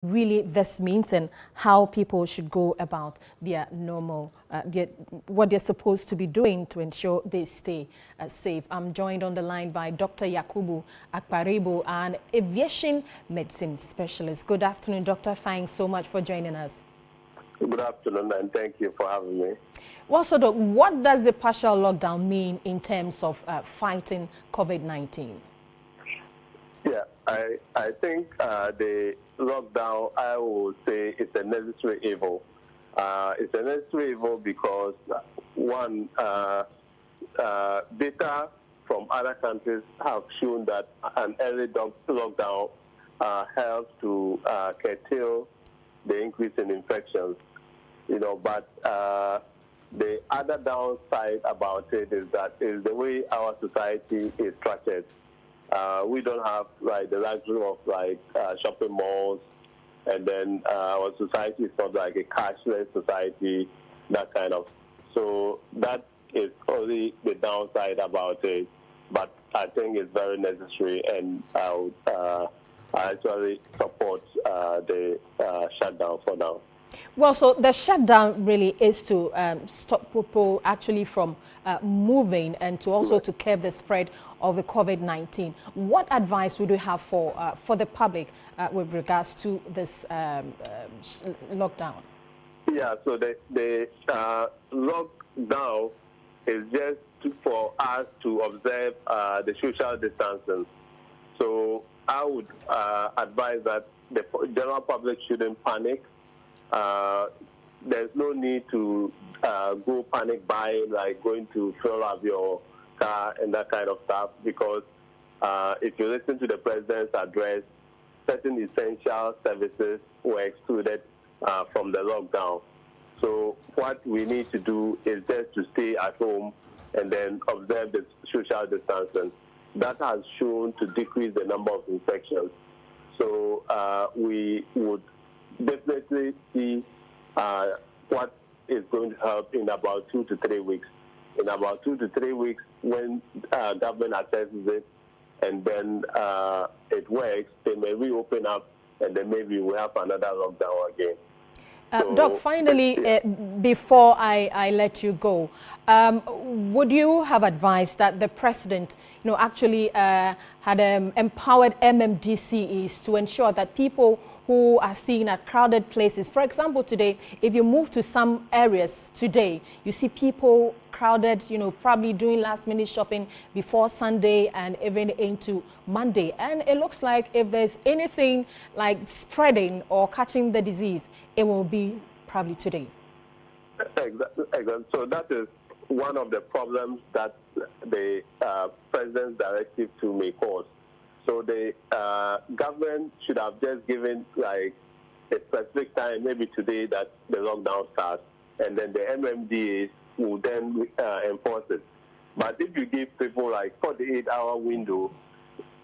really this means and how people should go about their normal, what they're supposed to be doing to ensure they stay safe. I'm joined on the line by Dr. Yakubu Akparibo, an aviation medicine specialist. Good afternoon, Doctor. Thanks so much for joining us. Good afternoon, and thank you for having me. Well, so Doc, what does the partial lockdown mean in terms of fighting COVID-19? Yeah, I think the lockdown, I would say, is a necessary evil. It's a necessary evil because, one, data from other countries have shown that an early lockdown helps to curtail the increase in infections. But the other downside about it is that is the way our society is structured. We don't have the luxury of shopping malls, and then our society is not like a cashless society, that kind of. So that is only the downside about it. But I think it's very necessary, and I actually support the shutdown for now. Well, so the shutdown really is to stop people actually from moving and to also to curb the spread of the COVID-19. What advice would you have for the public with regards to this lockdown? Yeah, so the lockdown is just for us to observe the social distancing. So I would advise that the general public shouldn't panic. There's no need to go panic buying, like going to fill up your car and that kind of stuff, because if you listen to the president's address, certain essential services were excluded from the lockdown. So what we need to do is just to stay at home and then observe the social distancing. That has shown to decrease the number of infections. So we would definitely see what is going to help in about 2 to 3 weeks. In about 2 to 3 weeks, when government assesses it and then it works, they may reopen up, and then maybe we'll have another lockdown again. Doc, finally, before I let you go, would you have advised that the president, actually had empowered MMDCEs to ensure that people who are seen at crowded places, for example, today, if you move to some areas today, you see people crowded, probably doing last-minute shopping before Sunday and even into Monday. And it looks like if there's anything like spreading or catching the disease, it will be probably today. Exactly. So that is one of the problems that the president's directive to may cause. So the government should have just given a specific time, maybe today, that the lockdown starts, and then the MMDAs will then enforce it. But if you give people 48-hour window,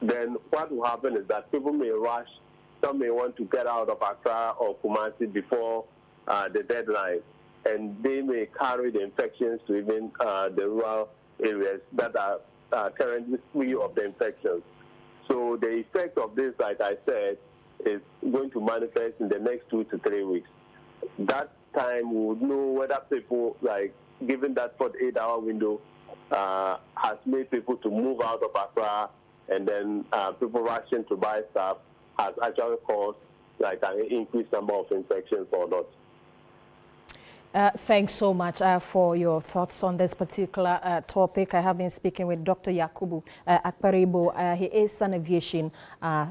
then what will happen is that people may rush. Some may want to get out of Accra or Kumasi before the deadline, and they may carry the infections to even the rural areas that are currently free of the infections. So the effect of this, like I said, is going to manifest in the next 2 to 3 weeks. That time we would know whether people, given that 48-hour window, has made people to move out of Accra, and then people rushing to buy stuff has actually caused an increased number of infections or not. Thanks so much for your thoughts on this particular topic. I have been speaking with Dr. Yakubu Akparibo. He is an aviation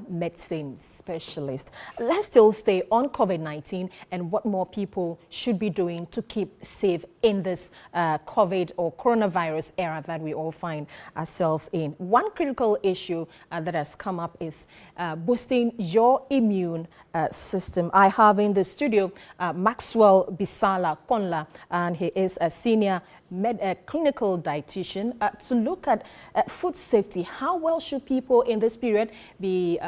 medicine specialist. Let's still stay on COVID-19 and what more people should be doing to keep safe in this COVID or coronavirus era that we all find ourselves in. One critical issue that has come up is boosting your immune system. I have in the studio Maxwell Bisala Konla, and he is a senior clinical dietitian to look at food safety. How well should people in this period be,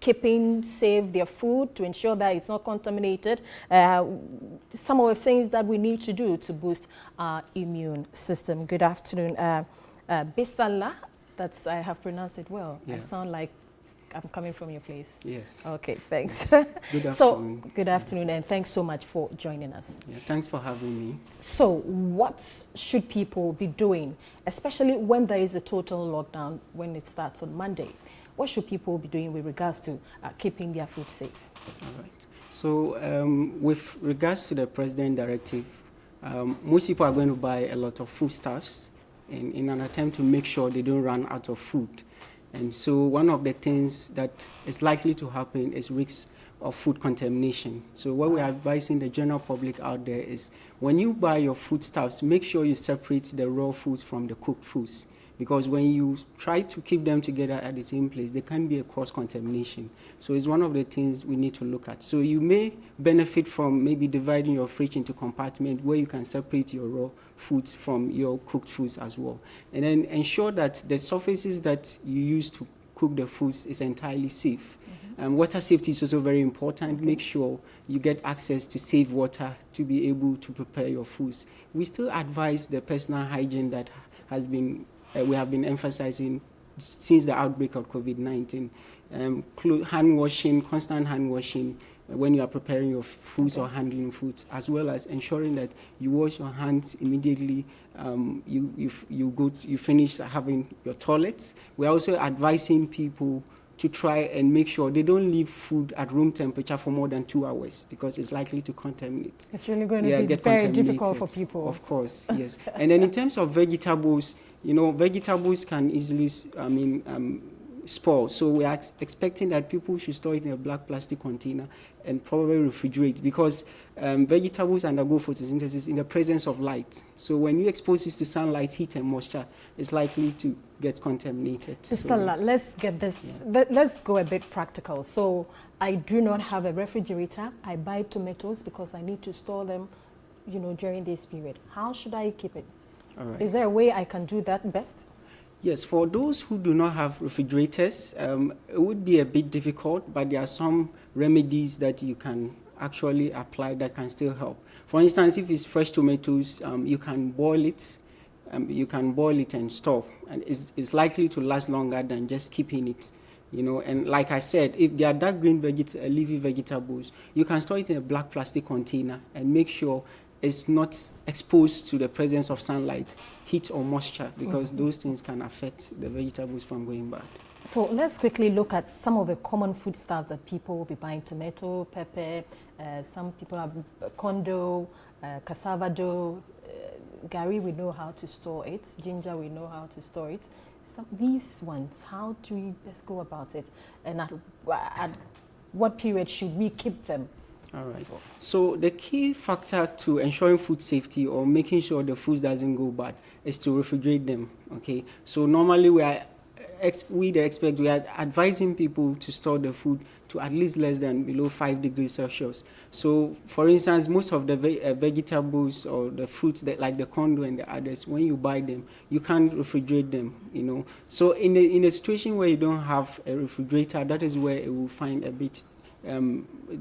keeping safe their food to ensure that it's not contaminated? Some of the things that we need to do to boost our immune system. Good afternoon, Bisala. I have pronounced it well. Yeah. I sound like I'm coming from your place. Yes. Okay, thanks. Good afternoon. So, good afternoon, and thanks so much for joining us. Yeah, thanks for having me. So, what should people be doing, especially when there is a total lockdown, when it starts on Monday? What should people be doing with regards to keeping their food safe? All right. So, with regards to the president directive, most people are going to buy a lot of foodstuffs in an attempt to make sure they don't run out of food. And so one of the things that is likely to happen is risks of food contamination. So what we are advising the general public out there is when you buy your foodstuffs, make sure you separate the raw foods from the cooked foods. Because when you try to keep them together at the same place, there can be a cross-contamination. So it's one of the things we need to look at. So you may benefit from maybe dividing your fridge into compartments where you can separate your raw foods from your cooked foods as well. And then ensure that the surfaces that you use to cook the foods is entirely safe. Water safety is also very important. Make sure you get access to safe water to be able to prepare your foods. We still advise the personal hygiene that has been we have been emphasizing since the outbreak of COVID-19. Hand washing, constant hand washing when you are preparing your foods or handling foods, as well as ensuring that you wash your hands immediately you finish having your toilets. We're also advising people to try and make sure they don't leave food at room temperature for more than 2 hours because it's likely to contaminate. It's really going to be very difficult for people. Of course, yes. And then in terms of vegetables, vegetables can easily, spoil. So we are expecting that people should store it in a black plastic container and probably refrigerate because vegetables undergo photosynthesis in the presence of light. So when you expose it to sunlight, heat, and moisture, it's likely to get contaminated. Stella, let's get this. Yeah. Let's go a bit practical. So I do not have a refrigerator. I buy tomatoes because I need to store them, during this period. How should I keep it? All right. Is there a way I can do that best? Yes, for those who do not have refrigerators, it would be a bit difficult, but there are some remedies that you can actually apply that can still help. For instance, if it's fresh tomatoes, you can boil it. And store, and it's likely to last longer than just keeping it. And like I said, if they are dark green leafy vegetables, you can store it in a black plastic container and make sure it's not exposed to the presence of sunlight, heat, or moisture, because those things can affect the vegetables from going bad. So let's quickly look at some of the common foodstuffs that people will be buying: tomato, pepper, some people have condo, cassava dough, gari, we know how to store it, ginger, we know how to store it. So these ones, how do we best go about it? And at what period should we keep them? All right. So the key factor to ensuring food safety or making sure the food doesn't go bad is to refrigerate them. Okay. So normally we are advising people to store the food to at least less than below 5 degrees Celsius. So, for instance, most of the vegetables or the fruits that like the condo and the others, when you buy them, you can't refrigerate them. So in a situation where you don't have a refrigerator, that is where it will find a bit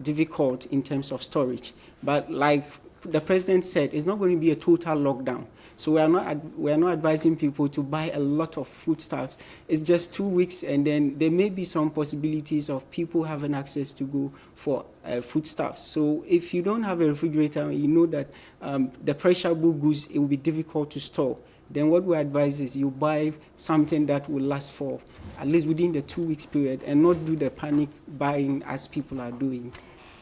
difficult in terms of storage. But like the president said, it's not going to be a total lockdown. So we are not advising people to buy a lot of foodstuffs. It's just 2 weeks, and then there may be some possibilities of people having access to go for foodstuffs. So if you don't have a refrigerator, you know that the perishable goods, it will be difficult to store. Then what we advise is you buy something that will last for at least within the 2 weeks period and not do the panic buying as people are doing.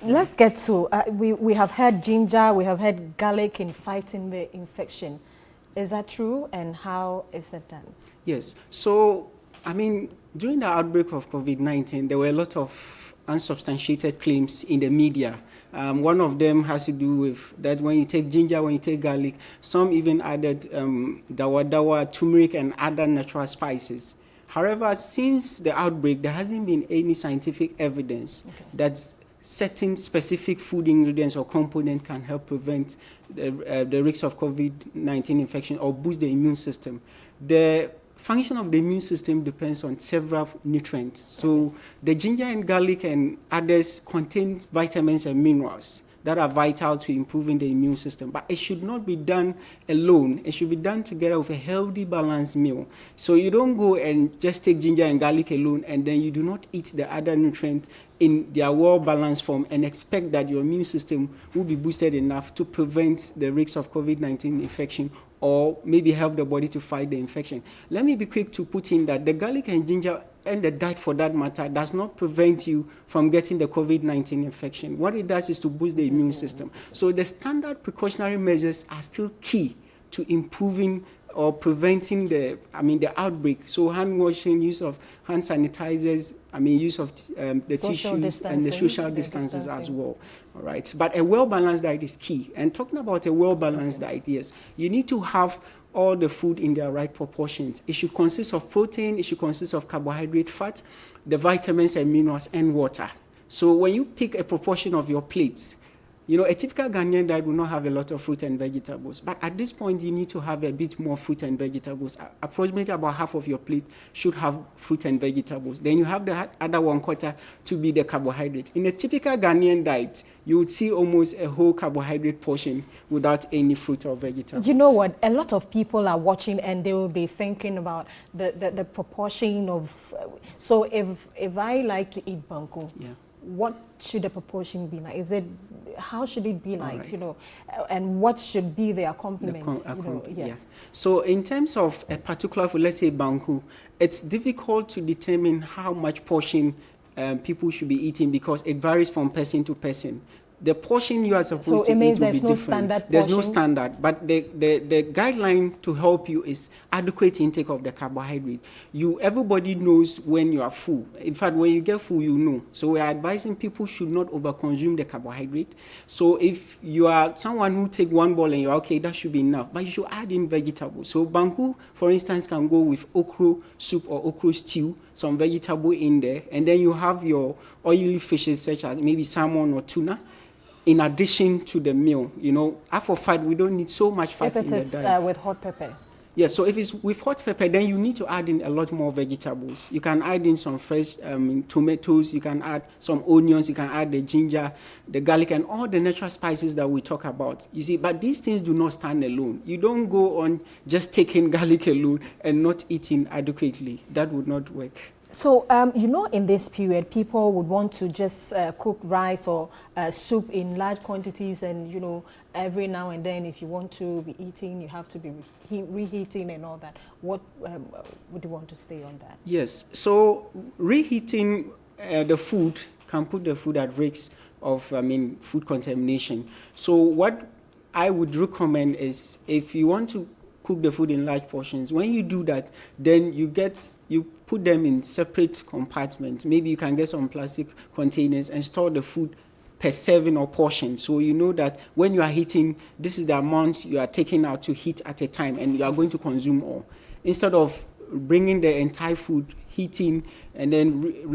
Let's get to, we have had ginger, we have had garlic in fighting the infection. Is that true, and how is it done? Yes. So, during the outbreak of COVID-19, there were a lot of unsubstantiated claims in the media. One of them has to do with that when you take ginger, when you take garlic, some even added dawa, turmeric, and other natural spices. However, since the outbreak, there hasn't been any scientific evidence that certain specific food ingredients or components can help prevent the risk of COVID-19 infection or boost the immune system. The function of the immune system depends on several nutrients. So the ginger and garlic and others contain vitamins and minerals. that are vital to improving the immune system. But it should not be done alone. It should be done together with a healthy, balanced meal. So you don't go and just take ginger and garlic alone, and then you do not eat the other nutrients in their well-balanced form and expect that your immune system will be boosted enough to prevent the risks of COVID-19 infection or maybe help the body to fight the infection. Let me be quick to put in that the garlic and ginger and the diet for that matter does not prevent you from getting the COVID-19 infection. What it does is to boost the immune system. So the standard precautionary measures are still key to improving or preventing the outbreak. So hand washing, use of hand sanitizers, use of the tissues and the social distances as well. All right. But a well-balanced diet is key. And talking about a well-balanced diet, yes, you need to have all the food in their right proportions. It should consist of protein, it should consist of carbohydrate, fat, the vitamins and minerals, and water. So when you pick a proportion of your plate, a typical Ghanaian diet will not have a lot of fruit and vegetables. But at this point, you need to have a bit more fruit and vegetables. Approximately about half of your plate should have fruit and vegetables. Then you have the other 1/4 to be the carbohydrate. In a typical Ghanaian diet, you would see almost a whole carbohydrate portion without any fruit or vegetables. You know what? A lot of people are watching and they will be thinking about the proportion of... So if I like to eat banku, what should the proportion be like? How should it be like, right. And what should be the accompaniments? Yes. Yeah. So in terms of a particular food, let's say banku, it's difficult to determine how much portion people should be eating because it varies from person to person. The portion you are supposed to eat will be different. So it means there's no standard portion? There's no standard, but the guideline to help you is adequate intake of the carbohydrate. Everybody knows when you are full. In fact, when you get full, you know. So we are advising people should not overconsume the carbohydrate. So if you are someone who take one bowl and you're okay, that should be enough. But you should add in vegetables. So banku, for instance, can go with okra soup or okra stew, some vegetable in there, and then you have your oily fishes such as maybe salmon or tuna. In addition to the meal, for fat, we don't need so much fat in the diet. If it is with hot pepper? Yeah, so if it's with hot pepper, then you need to add in a lot more vegetables. You can add in some fresh tomatoes, you can add some onions, you can add the ginger, the garlic, and all the natural spices that we talk about. You see, but these things do not stand alone. You don't go on just taking garlic alone and not eating adequately. That would not work. So, in this period, people would want to just cook rice or soup in large quantities and, every now and then if you want to be eating, you have to be reheating and all that. What would you want to say on that? Yes. So, reheating the food can put the food at risk of, food contamination. So, what I would recommend is if you want to cook the food in large portions. When you do that, then you put them in separate compartments. Maybe you can get some plastic containers and store the food per serving or portion. So you know that when you are heating, this is the amount you are taking out to heat at a time, and you are going to consume all. Instead of bringing the entire food, heating, and then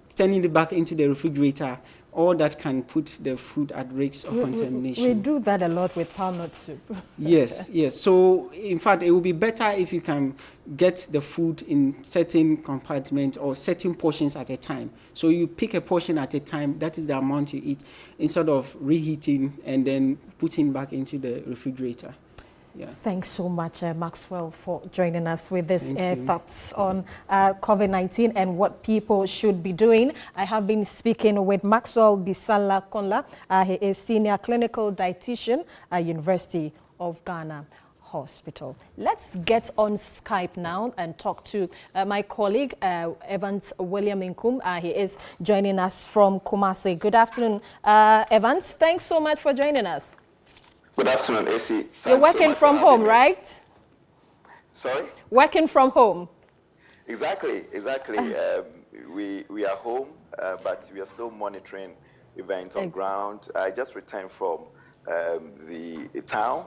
sending it back into the refrigerator, all that can put the food at risk of contamination. We do that a lot with palm nut soup. Yes. So, in fact, it will be better if you can get the food in certain compartments or certain portions at a time. So you pick a portion at a time, that is the amount you eat, instead of reheating and then putting back into the refrigerator. Yeah. Thanks so much, Maxwell, for joining us with this thoughts on COVID-19 and what people should be doing. I have been speaking with Maxwell Bisala Konla. He is Senior Clinical Dietitian at University of Ghana Hospital. Let's get on Skype now and talk to my colleague, Evans William Inkum. He is joining us from Kumasi. Good afternoon, Evans. Thanks so much for joining us. Good afternoon, AC. You're working from home, right? Sorry? Working from home. Exactly. We are home, but we are still monitoring events on ground. I just returned from the town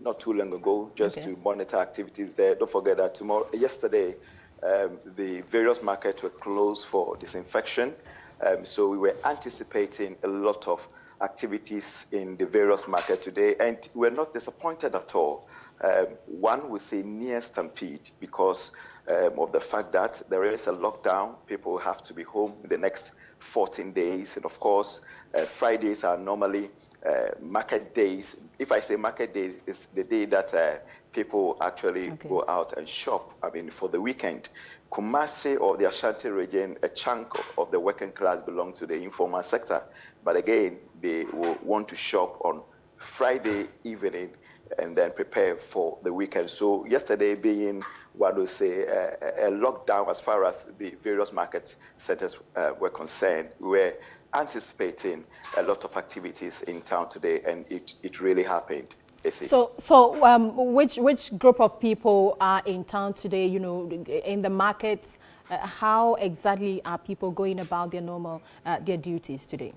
not too long ago, just to monitor activities there. Don't forget that yesterday, the various markets were closed for disinfection. So we were anticipating a lot of activities in the various markets today, and we're not disappointed at all. One would say near stampede because of the fact that there is a lockdown. People have to be home in the next 14 days, and of course, Fridays are normally market days. If I say market days, it's the day that people actually go out and shop. I mean, for the weekend. Kumasi or the Ashanti region, a chunk of the working class belong to the informal sector. But again, they will want to shop on Friday evening and then prepare for the weekend. So yesterday being, what we say, a lockdown as far as the various market centers were concerned, we were anticipating a lot of activities in town today, and it really happened. So which group of people are in town today, you know, in the markets? How exactly are people going about their normal, their duties today?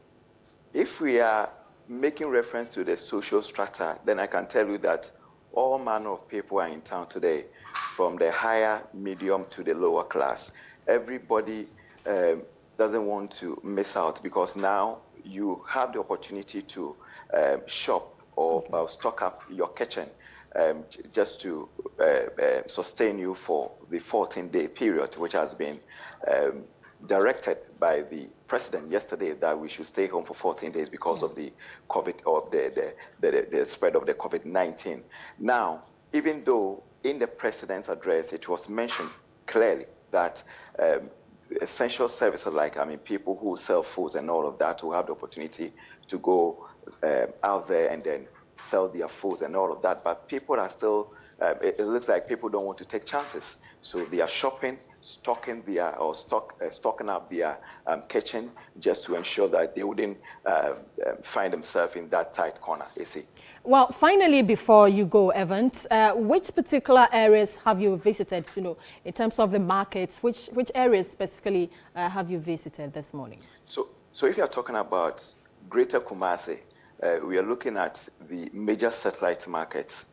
If we are making reference to the social strata, then I can tell you that all manner of people are in town today, from the higher, medium to the lower class. Everybody doesn't want to miss out, because now you have the opportunity to shop or stock up your kitchen just to sustain you for the 14-day period, which has been directed by the president yesterday, that we should stay home for 14 days because of the COVID, or the spread of the COVID-19. Now, even though in the president's address it was mentioned clearly that essential services, like, I mean, people who sell food and all of that, will have the opportunity to go out there and then sell their food and all of that. But people are still, it looks like people don't want to take chances. So they are shopping, stocking up their kitchen, just to ensure that they wouldn't find themselves in that tight corner, you see. Well, finally, before you go, Evans, which particular areas have you visited, you know, in terms of the markets? Which areas specifically have you visited this morning? So if you're talking about Greater Kumasi, we are looking at the major satellite markets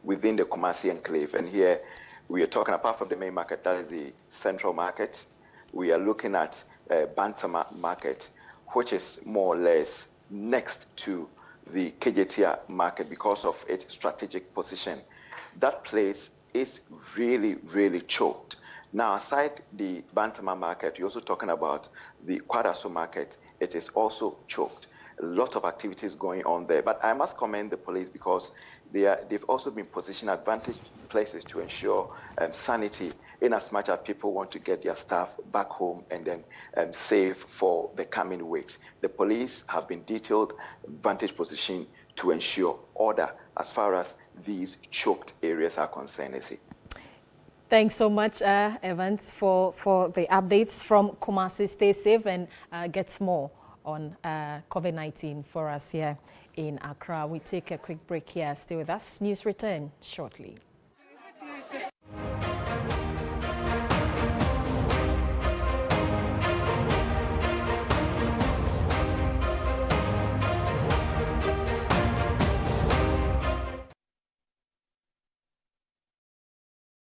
within the Kumasi enclave. And here we are talking, apart from the main market, that is the central market, we are looking at Bantama market, which is more or less next to the Kejetia market because of its strategic position. That place is really, really choked. Now, aside the Bantama market, you're also talking about the Kwadaso market. It is also choked. A lot of activities going on there. But I must commend the police, because they've also been positioned at advantage places to ensure sanity, in as much as people want to get their staff back home and then safe for the coming weeks. The police have been detailed vantage position to ensure order as far as these choked areas are concerned. Thanks so much, Evans, for the updates from Kumasi. Stay safe and get more on COVID-19 for us here in Accra. We take a quick break here. Stay with us. News return shortly.